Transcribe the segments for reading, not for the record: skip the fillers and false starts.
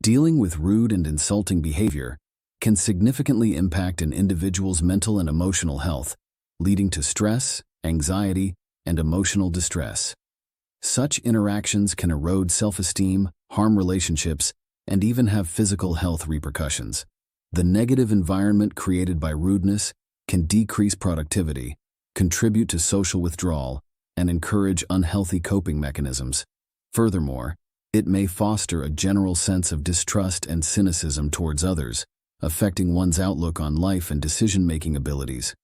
Dealing with rude and insulting behavior can significantly impact an individual's mental and emotional health, leading to stress, anxiety, and emotional distress. Such interactions can erode self-esteem, harm relationships, and even have physical health repercussions. The negative environment created by rudeness can decrease productivity, contribute to social withdrawal, and encourage unhealthy coping mechanisms. Furthermore, it may foster a general sense of distrust and cynicism towards others, affecting one's outlook on life and decision-making abilities.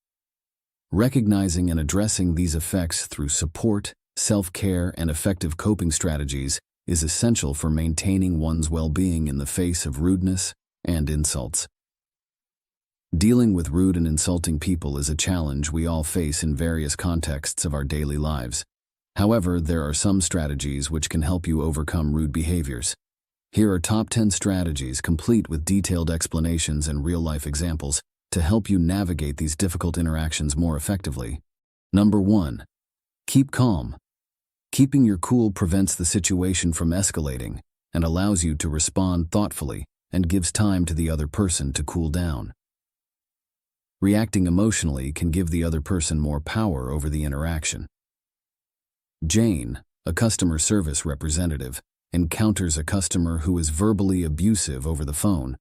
Recognizing and addressing these effects through support, self-care, and effective coping strategies is essential for maintaining one's well-being in the face of rudeness and insults. Dealing with rude and insulting people is a challenge we all face in various contexts of our daily lives. However, there are some strategies which can help you overcome rude behaviors. Here are top 10 strategies complete with detailed explanations and real-life examples to help you navigate these difficult interactions more effectively. Number 1. Keep calm. Keeping your cool prevents the situation from escalating and allows you to respond thoughtfully and gives time to the other person to cool down. Reacting emotionally can give the other person more power over the interaction. Jane, a customer service representative, encounters a customer who is verbally abusive over the phone.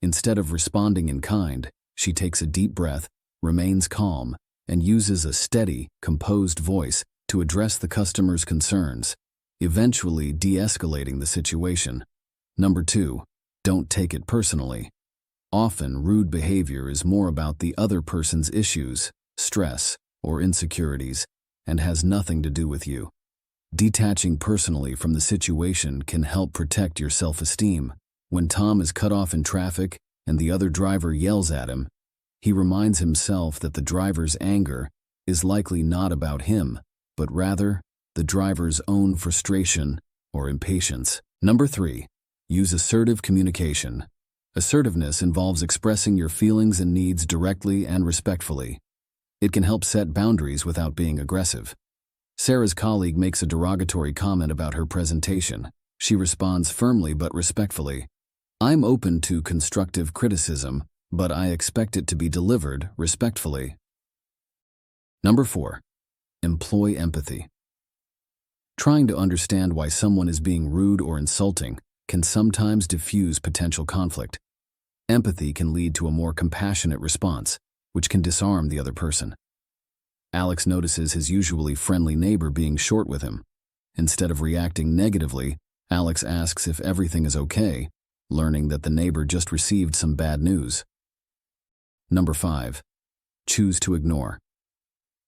Instead of responding in kind, she takes a deep breath, remains calm, and uses a steady, composed voice to address the customer's concerns, eventually de-escalating the situation. Number 2. Don't take it personally. Often, rude behavior is more about the other person's issues, stress, or insecurities, and has nothing to do with you. Detaching personally from the situation can help protect your self-esteem. When Tom is cut off in traffic and the other driver yells at him, he reminds himself that the driver's anger is likely not about him, but rather the driver's own frustration or impatience. Number 3. Use assertive communication. Assertiveness involves expressing your feelings and needs directly and respectfully. It can help set boundaries without being aggressive. Sarah's colleague makes a derogatory comment about her presentation. She responds firmly but respectfully. "I'm open to constructive criticism, but I expect it to be delivered respectfully." Number 4. Employ empathy. Trying to understand why someone is being rude or insulting can sometimes diffuse potential conflict. Empathy can lead to a more compassionate response, which can disarm the other person. Alex notices his usually friendly neighbor being short with him. Instead of reacting negatively, Alex asks if everything is okay, learning that the neighbor just received some bad news. Number 5. Choose to ignore.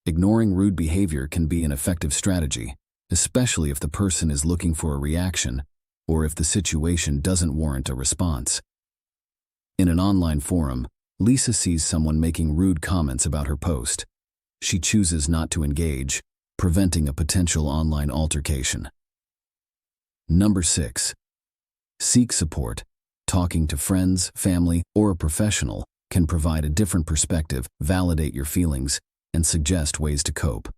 Ignoring rude behavior can be an effective strategy, especially if the person is looking for a reaction or if the situation doesn't warrant a response. In an online forum, Lisa sees someone making rude comments about her post. She chooses not to engage, preventing a potential online altercation. Number 6. Seek support. Talking to friends, family, or a professional can provide a different perspective, validate your feelings, and suggest ways to cope.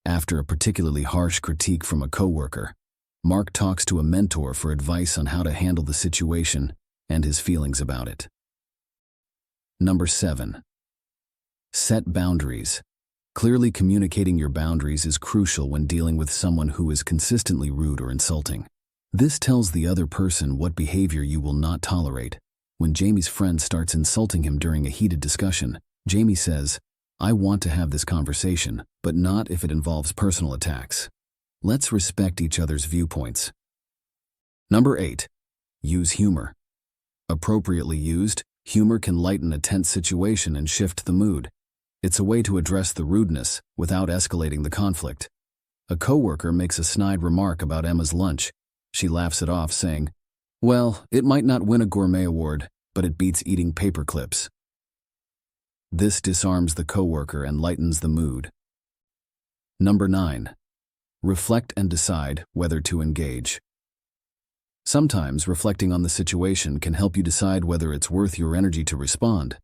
After a particularly harsh critique from a coworker, Mark talks to a mentor for advice on how to handle the situation and his feelings about it. Number 7. Set boundaries. Clearly communicating your boundaries is crucial when dealing with someone who is consistently rude or insulting. This tells the other person what behavior you will not tolerate. When Jamie's friend starts insulting him during a heated discussion, Jamie says, "I want to have this conversation, but not if it involves personal attacks. Let's respect each other's viewpoints." Number 8. Use humor. Appropriately used, humor can lighten a tense situation and shift the mood. It's a way to address the rudeness without escalating the conflict. A coworker makes a snide remark about Emma's lunch. She laughs it off, saying, "Well, it might not win a gourmet award, but it beats eating paper clips." This disarms the coworker and lightens the mood. Number 9. Reflect and decide whether to engage. Sometimes reflecting on the situation can help you decide whether it's worth your energy to respond.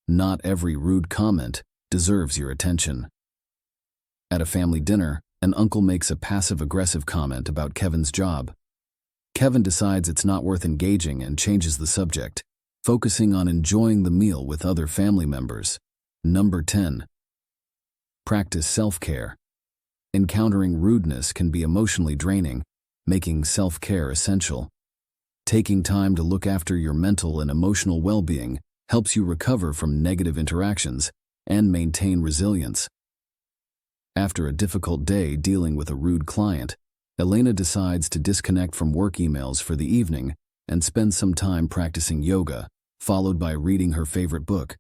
Not every rude comment deserves your attention. At a family dinner, an uncle makes a passive-aggressive comment about Kevin's job. Kevin decides it's not worth engaging and changes the subject, focusing on enjoying the meal with other family members. Number 10. Practice self-care. Encountering rudeness can be emotionally draining, making self-care essential. Taking time to look after your mental and emotional well-being helps you recover from negative interactions and maintain resilience. After a difficult day dealing with a rude client, Elena decides to disconnect from work emails for the evening and spend some time practicing yoga, followed by reading her favorite book.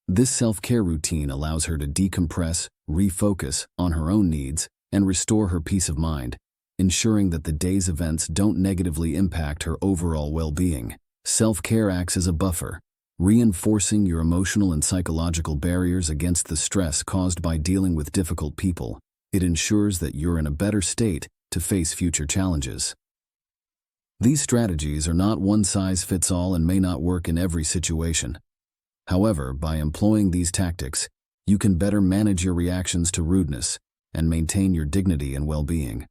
This self-care routine allows her to decompress, refocus on her own needs, and restore her peace of mind, ensuring that the day's events don't negatively impact her overall well-being. Self-care acts as a buffer, reinforcing your emotional and psychological barriers against the stress caused by dealing with difficult people. It ensures that you're in a better state to face future challenges. These strategies are not one-size-fits-all and may not work in every situation. However, by employing these tactics, you can better manage your reactions to rudeness and maintain your dignity and well-being.